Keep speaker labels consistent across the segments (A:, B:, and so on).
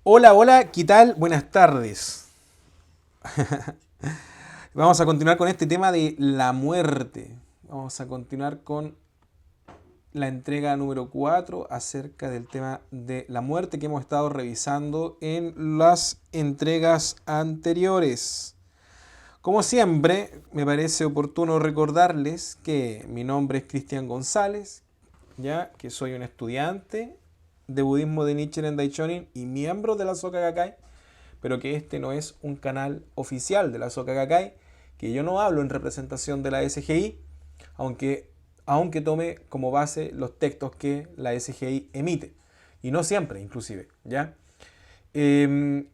A: Hola, hola, ¿qué tal? Buenas tardes. Vamos a continuar con este tema de la muerte. Vamos a continuar con la entrega número 4 acerca del tema de la muerte que hemos estado revisando en las entregas anteriores. Como siempre, me parece oportuno recordarles que mi nombre es Cristian González, ya que soy un estudiante de budismo de Nichiren Daishonin y miembro de la Soka Gakkai, pero que este no es un canal oficial de la Soka Gakkai, que yo no hablo en representación de la SGI, aunque, aunque tome como base los textos que la SGI emite, y no siempre inclusive, ¿ya? Eh,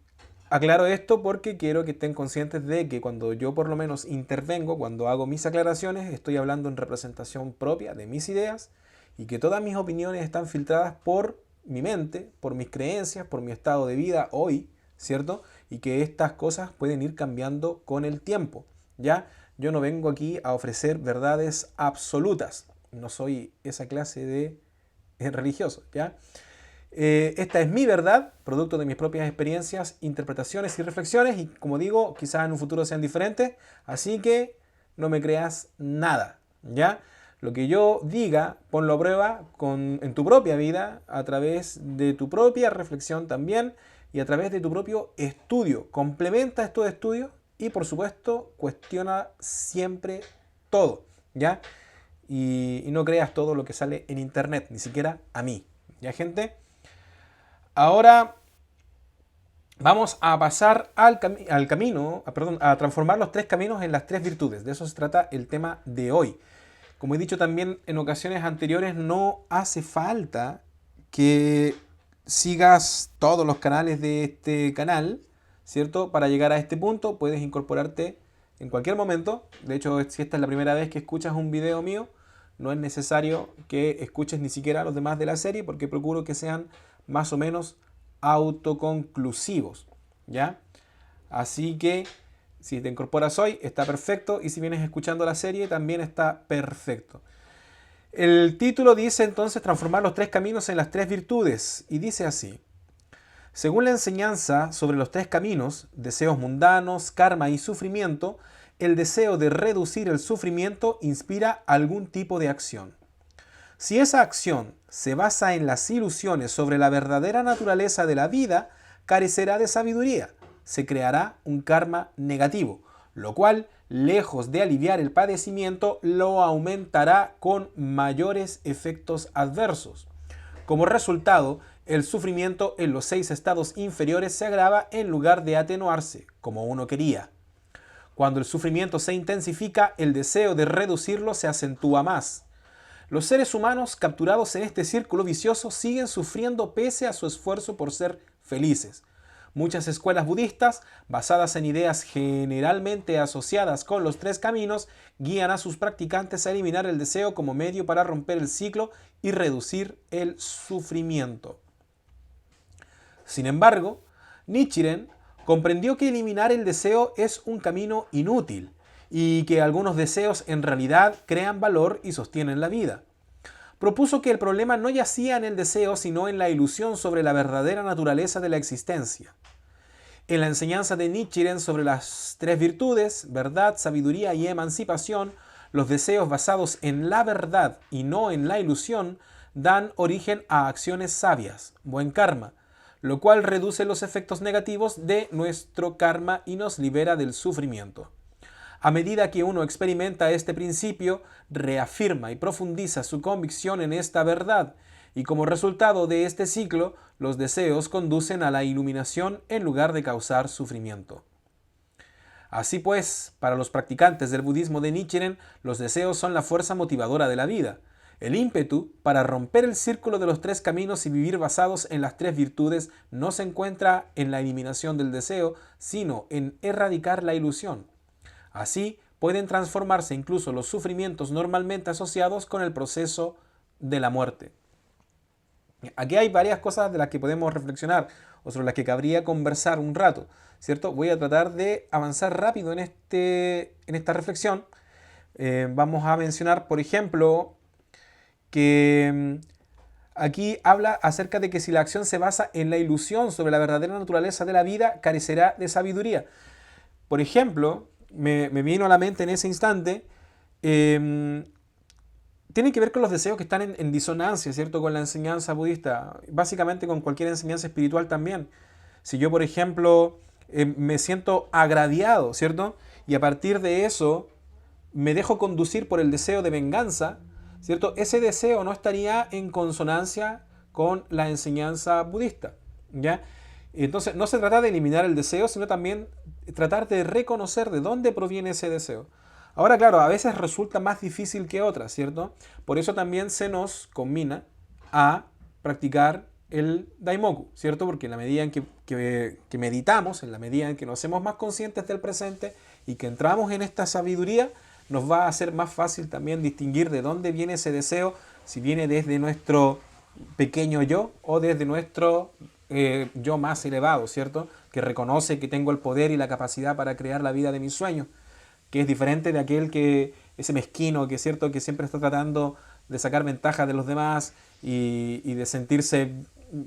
A: Aclaro esto porque quiero que estén conscientes de que cuando yo por lo menos intervengo, cuando hago mis aclaraciones, estoy hablando en representación propia de mis ideas y que todas mis opiniones están filtradas por mi mente, por mis creencias, por mi estado de vida hoy, ¿cierto? Y que estas cosas pueden ir cambiando con el tiempo, ¿ya? Yo no vengo aquí a ofrecer verdades absolutas, no soy esa clase de religioso, ¿ya? Esta es mi verdad, producto de mis propias experiencias, interpretaciones y reflexiones, y como digo, quizás en un futuro sean diferentes, así que no me creas nada, ¿ya? Lo que yo diga, ponlo a prueba en tu propia vida, a través de tu propia reflexión también, y a través de tu propio estudio. Complementa estos estudios y, por supuesto, cuestiona siempre todo, ¿ya? Y no creas todo lo que sale en internet, ni siquiera a mí, ¿ya, gente? Ahora vamos a pasar al camino, perdón, a transformar los tres caminos en las tres virtudes. De eso se trata el tema de hoy. Como he dicho también en ocasiones anteriores, no hace falta que sigas todos los canales de este canal, ¿cierto? Para llegar a este punto puedes incorporarte en cualquier momento. De hecho, si esta es la primera vez que escuchas un video mío, no es necesario que escuches ni siquiera a los demás de la serie porque procuro que sean más o menos autoconclusivos, ¿ya? Así que si te incorporas hoy está perfecto y si vienes escuchando la serie también está perfecto. El título dice entonces transformar los tres caminos en las tres virtudes y dice así. Según la enseñanza sobre los tres caminos, deseos mundanos, karma y sufrimiento, el deseo de reducir el sufrimiento inspira algún tipo de acción. Si esa acción se basa en las ilusiones sobre la verdadera naturaleza de la vida, carecerá de sabiduría. Se creará un karma negativo, lo cual, lejos de aliviar el padecimiento, lo aumentará con mayores efectos adversos. Como resultado, el sufrimiento en los 6 estados inferiores se agrava en lugar de atenuarse, como uno quería. Cuando el sufrimiento se intensifica, el deseo de reducirlo se acentúa más. Los seres humanos capturados en este círculo vicioso siguen sufriendo pese a su esfuerzo por ser felices. Muchas escuelas budistas, basadas en ideas generalmente asociadas con los tres caminos, guían a sus practicantes a eliminar el deseo como medio para romper el ciclo y reducir el sufrimiento. Sin embargo, Nichiren comprendió que eliminar el deseo es un camino inútil y que algunos deseos en realidad crean valor y sostienen la vida. Propuso que el problema no yacía en el deseo, sino en la ilusión sobre la verdadera naturaleza de la existencia. En la enseñanza de Nichiren sobre las tres virtudes, verdad, sabiduría y emancipación, los deseos basados en la verdad y no en la ilusión dan origen a acciones sabias, buen karma, lo cual reduce los efectos negativos de nuestro karma y nos libera del sufrimiento. A medida que uno experimenta este principio, reafirma y profundiza su convicción en esta verdad, y como resultado de este ciclo, los deseos conducen a la iluminación en lugar de causar sufrimiento. Así pues, para los practicantes del budismo de Nichiren, los deseos son la fuerza motivadora de la vida. El ímpetu para romper el círculo de los tres caminos y vivir basados en las tres virtudes no se encuentra en la eliminación del deseo, sino en erradicar la ilusión. Así, pueden transformarse incluso los sufrimientos normalmente asociados con el proceso de la muerte. Aquí hay varias cosas de las que podemos reflexionar o sobre las que cabría conversar un rato, ¿cierto? Voy a tratar de avanzar rápido en esta reflexión. Vamos a mencionar, por ejemplo, que aquí habla acerca de que si la acción se basa en la ilusión sobre la verdadera naturaleza de la vida, carecerá de sabiduría. Por ejemplo, me vino a la mente en ese instante, tiene que ver con los deseos que están en disonancia, ¿cierto? Con la enseñanza budista, básicamente con cualquier enseñanza espiritual también. Si yo, por ejemplo, me siento agraviado, ¿cierto? Y a partir de eso me dejo conducir por el deseo de venganza, ¿cierto? Ese deseo no estaría en consonancia con la enseñanza budista, ¿ya? Entonces, no se trata de eliminar el deseo, sino también tratar de reconocer de dónde proviene ese deseo. Ahora, claro, a veces resulta más difícil que otras, ¿cierto? Por eso también se nos combina a practicar el Daimoku, ¿cierto? Porque en la medida en que meditamos, en la medida en que nos hacemos más conscientes del presente y que entramos en esta sabiduría, nos va a hacer más fácil también distinguir de dónde viene ese deseo, si viene desde nuestro pequeño yo o desde nuestro yo más elevado, ¿cierto? Que reconoce que tengo el poder y la capacidad para crear la vida de mis sueños, que es diferente de aquel que, ese mezquino, que es cierto que siempre está tratando de sacar ventaja de los demás y de sentirse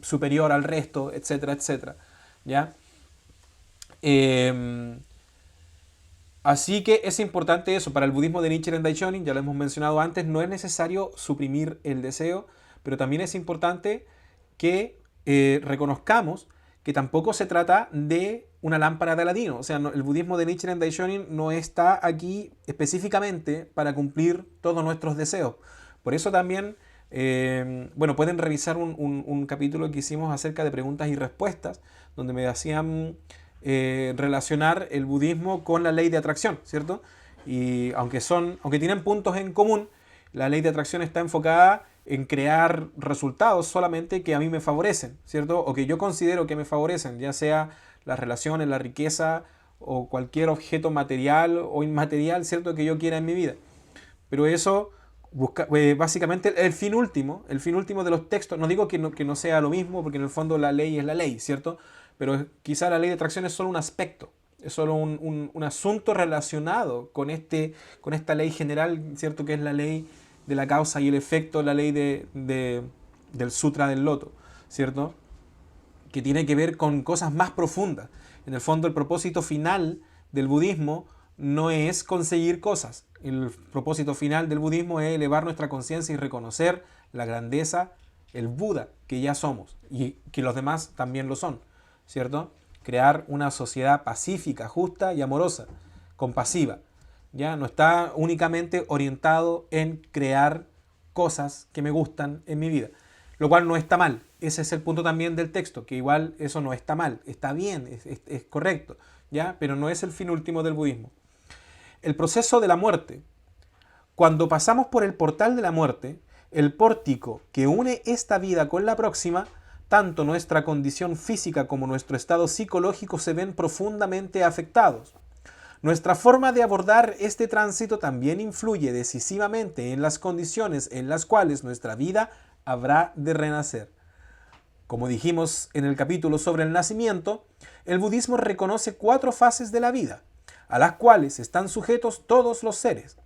A: superior al resto, etcétera, etcétera, ¿ya? Así que es importante eso. Para el budismo de Nichiren Daishonin, ya lo hemos mencionado antes, no es necesario suprimir el deseo, pero también es importante que reconozcamos que tampoco se trata de una lámpara de Aladino. O sea, el budismo de Nichiren Daishonin no está aquí específicamente para cumplir todos nuestros deseos. Por eso también, bueno, pueden revisar un capítulo que hicimos acerca de preguntas y respuestas, donde me hacían relacionar el budismo con la ley de atracción, ¿cierto? Y aunque tienen puntos en común, la ley de atracción está enfocada en crear resultados solamente que a mí me favorecen, ¿cierto? O que yo considero que me favorecen, ya sea las relaciones, la riqueza o cualquier objeto material o inmaterial, ¿cierto? Que yo quiera en mi vida. Pero eso busca, básicamente el fin último de los textos, no digo que no sea lo mismo, porque en el fondo la ley es la ley, ¿cierto? Pero quizá la ley de atracción es solo un aspecto, es solo un asunto relacionado con esta ley general, ¿cierto? Que es la ley de la causa y el efecto, la ley del Sutra del Loto, ¿cierto? Que tiene que ver con cosas más profundas. En el fondo, el propósito final del budismo no es conseguir cosas. El propósito final del budismo es elevar nuestra conciencia y reconocer la grandeza, el Buda que ya somos y que los demás también lo son, ¿cierto? Crear una sociedad pacífica, justa y amorosa, compasiva. ¿Ya? No está únicamente orientado en crear cosas que me gustan en mi vida, lo cual no está mal. Ese es el punto también del texto, que igual eso no está mal, está bien, es correcto, ¿ya? Pero no es el fin último del budismo. El proceso de la muerte. Cuando pasamos por el portal de la muerte, el pórtico que une esta vida con la próxima, tanto nuestra condición física como nuestro estado psicológico se ven profundamente afectados. Nuestra forma de abordar este tránsito también influye decisivamente en las condiciones en las cuales nuestra vida habrá de renacer. Como dijimos en el capítulo sobre el nacimiento, el budismo reconoce 4 fases de la vida, a las cuales están sujetos todos los seres.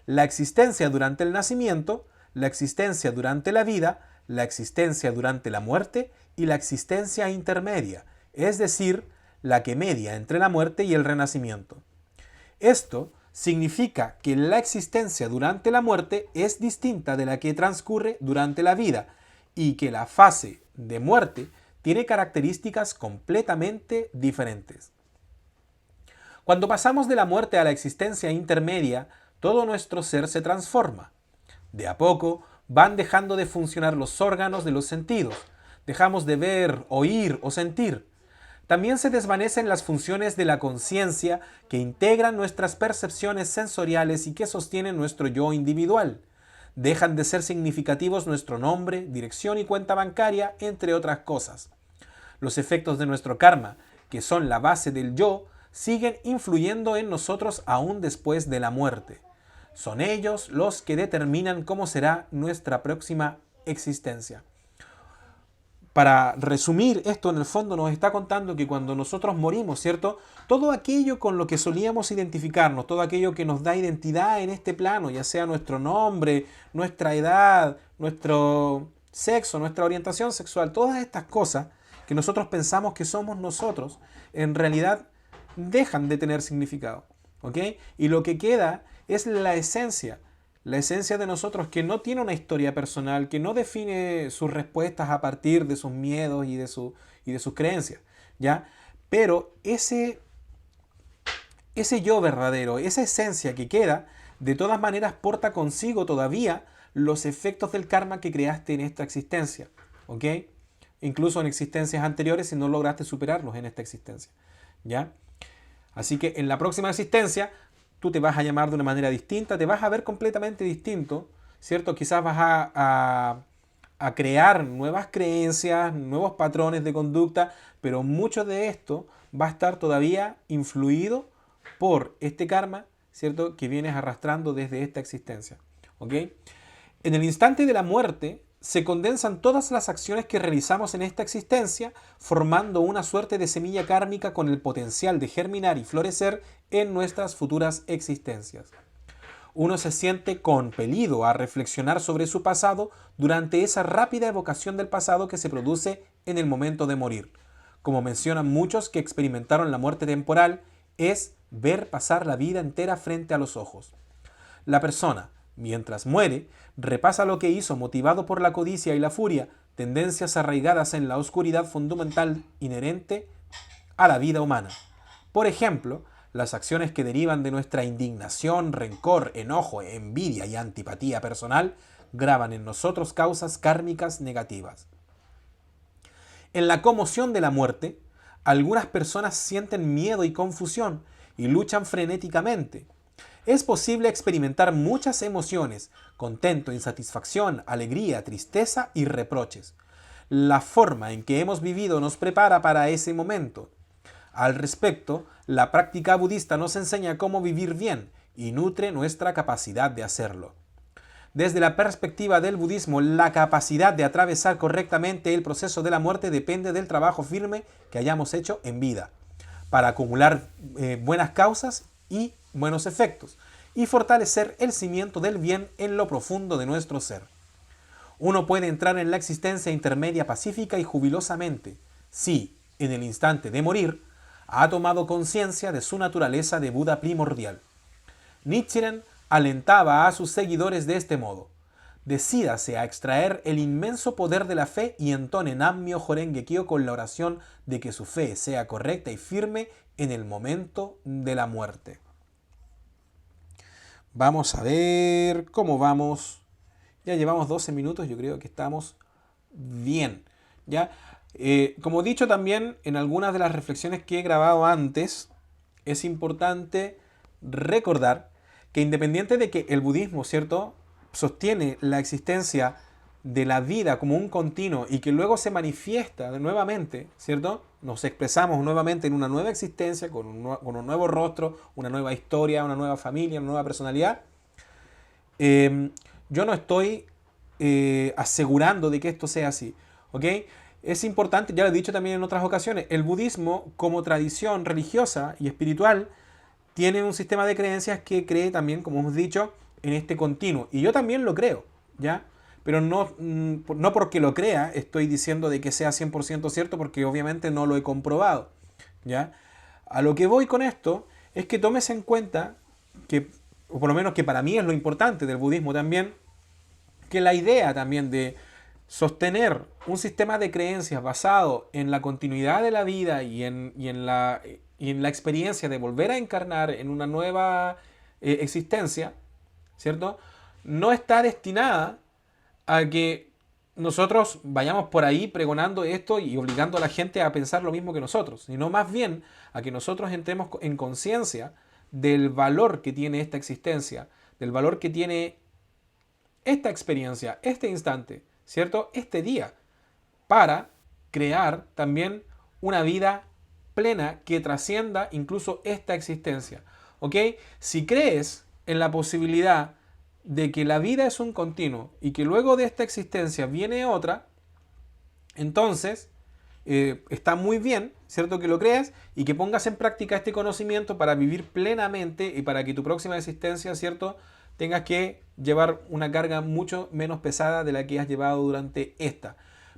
A: La existencia durante el nacimiento, la existencia durante la vida, la existencia durante la muerte y la existencia intermedia, es decir, la que media entre la muerte y el renacimiento. Esto significa que la existencia durante la muerte es distinta de la que transcurre durante la vida y que la fase de muerte tiene características completamente diferentes. Cuando pasamos de la muerte a la existencia intermedia, todo nuestro ser se transforma. De a poco van dejando de funcionar los órganos de los sentidos, dejamos de ver, oír o sentir. También se desvanecen las funciones de la conciencia que integran nuestras percepciones sensoriales y que sostienen nuestro yo individual. Dejan de ser significativos nuestro nombre, dirección y cuenta bancaria, entre otras cosas. Los efectos de nuestro karma, que son la base del yo, siguen influyendo en nosotros aún después de la muerte. Son ellos los que determinan cómo será nuestra próxima existencia. Para resumir esto, en el fondo nos está contando que cuando nosotros morimos, ¿cierto? Todo aquello con lo que solíamos identificarnos, todo aquello que nos da identidad en este plano, ya sea nuestro nombre, nuestra edad, sexo, nuestra orientación sexual, todas estas cosas que nosotros pensamos que somos nosotros, en realidad dejan de tener significado. ¿Ok? Y lo que queda es la esencia de nosotros, que no tiene una historia personal, que no define sus respuestas a partir de sus miedos y de sus creencias, ¿ya? Pero ese yo verdadero, esa esencia que queda, de todas maneras porta consigo todavía los efectos del karma que creaste en esta existencia, ¿ok? Incluso en existencias anteriores, si no lograste superarlos en esta existencia, ¿ya? Así que en la próxima existencia tú te vas a llamar de una manera distinta, te vas a ver completamente distinto, ¿cierto? Quizás vas a crear nuevas creencias, nuevos patrones de conducta, pero mucho de esto va a estar todavía influido por este karma, ¿cierto? Que vienes arrastrando desde esta existencia, ¿ok? En el instante de la muerte se condensan todas las acciones que realizamos en esta existencia, formando una suerte de semilla kármica con el potencial de germinar y florecer en nuestras futuras existencias. Uno se siente compelido a reflexionar sobre su pasado durante esa rápida evocación del pasado que se produce en el momento de morir. Como mencionan muchos que experimentaron la muerte temporal, es ver pasar la vida entera frente a los ojos. La persona, mientras muere, repasa lo que hizo motivado por la codicia y la furia, tendencias arraigadas en la oscuridad fundamental inherente a la vida humana. Por ejemplo, las acciones que derivan de nuestra indignación, rencor, enojo, envidia y antipatía personal graban en nosotros causas kármicas negativas. En la conmoción de la muerte, algunas personas sienten miedo y confusión y luchan frenéticamente. Es posible experimentar muchas emociones: contento, insatisfacción, alegría, tristeza y reproches. La forma en que hemos vivido nos prepara para ese momento. Al respecto, la práctica budista nos enseña cómo vivir bien y nutre nuestra capacidad de hacerlo. Desde la perspectiva del budismo, la capacidad de atravesar correctamente el proceso de la muerte depende del trabajo firme que hayamos hecho en vida, para acumular buenas causas y buenos efectos, y fortalecer el cimiento del bien en lo profundo de nuestro ser. Uno puede entrar en la existencia intermedia pacífica y jubilosamente, si, en el instante de morir, ha tomado conciencia de su naturaleza de Buda primordial. Nichiren alentaba a sus seguidores de este modo: decídase a extraer el inmenso poder de la fe y entone Nammyo Horenge Kyo con la oración de que su fe sea correcta y firme en el momento de la muerte. Vamos a ver cómo vamos. Ya llevamos 12 minutos, yo creo que estamos bien. ¿Ya? Como he dicho también en algunas de las reflexiones que he grabado antes, es importante recordar que independiente de que el budismo, ¿cierto?, sostiene la existencia de la vida como un continuo y que luego se manifiesta nuevamente, ¿cierto? Nos expresamos nuevamente en una nueva existencia, con un nuevo rostro, una nueva historia, una nueva familia, una nueva personalidad. Yo no estoy asegurando de que esto sea así, ¿ok? Es importante, ya lo he dicho también en otras ocasiones, el budismo como tradición religiosa y espiritual tiene un sistema de creencias que cree también, como hemos dicho, en este continuo. Y yo también lo creo, ¿ya? Pero no porque lo crea estoy diciendo de que sea 100% cierto, porque obviamente no lo he comprobado, ¿ya? A lo que voy con esto es que tomes en cuenta que, o por lo menos que para mí es lo importante del budismo también, que la idea también de sostener un sistema de creencias basado en la continuidad de la vida y en la experiencia de volver a encarnar en una nueva existencia, ¿cierto?, no está destinada a que nosotros vayamos por ahí pregonando esto y obligando a la gente a pensar lo mismo que nosotros, sino más bien a que nosotros entremos en conciencia del valor que tiene esta existencia, del valor que tiene esta experiencia, este instante, ¿cierto?, este día, para crear también una vida plena que trascienda incluso esta existencia, ¿ok? Si crees en la posibilidad de que la vida es un continuo y que luego de esta existencia viene otra, entonces está muy bien, ¿cierto?, que lo creas y que pongas en práctica este conocimiento para vivir plenamente y para que tu próxima existencia, ¿cierto?, tengas que llevar una carga mucho menos pesada de la que has llevado durante esta.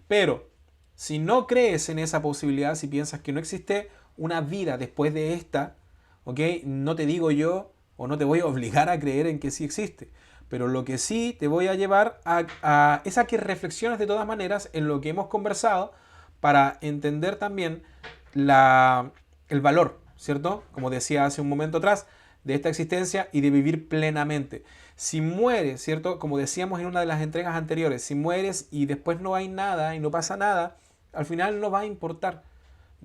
A: Pero si no crees en esa posibilidad, si piensas que no existe una vida después de esta, ¿ok? No te digo yo o no te voy a obligar a creer en que sí existe. Pero lo que sí te voy a llevar es a que reflexiones de todas maneras en lo que hemos conversado para entender también el valor, ¿cierto? Como decía hace un momento atrás, de esta existencia y de vivir plenamente. Si mueres, ¿cierto? Como decíamos en una de las entregas anteriores, si mueres y después no hay nada y no pasa nada, al final no va a importar.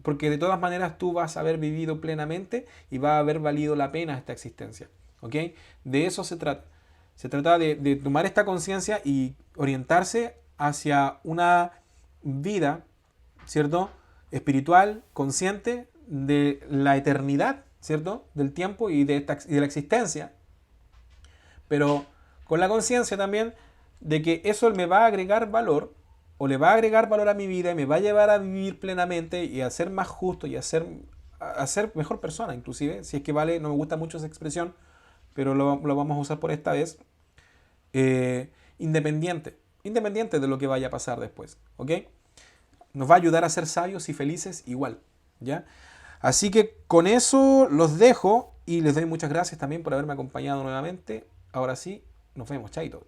A: Porque de todas maneras tú vas a haber vivido plenamente y va a haber valido la pena esta existencia. ¿Ok? De eso se trata. Se trata de tomar esta conciencia y orientarse hacia una vida, ¿cierto? Espiritual, consciente de la eternidad, ¿cierto? Del tiempo y de la existencia. Pero con la conciencia también de que eso me va a agregar valor o le va a agregar valor a mi vida y me va a llevar a vivir plenamente y a ser más justo y a ser mejor persona, inclusive, si es que vale, no me gusta mucho esa expresión, pero lo vamos a usar por esta vez, independiente de lo que vaya a pasar después, ¿ok? Nos va a ayudar a ser sabios y felices igual, ¿ya? Así que con eso los dejo y les doy muchas gracias también por haberme acompañado nuevamente. Ahora sí, nos vemos, chaito.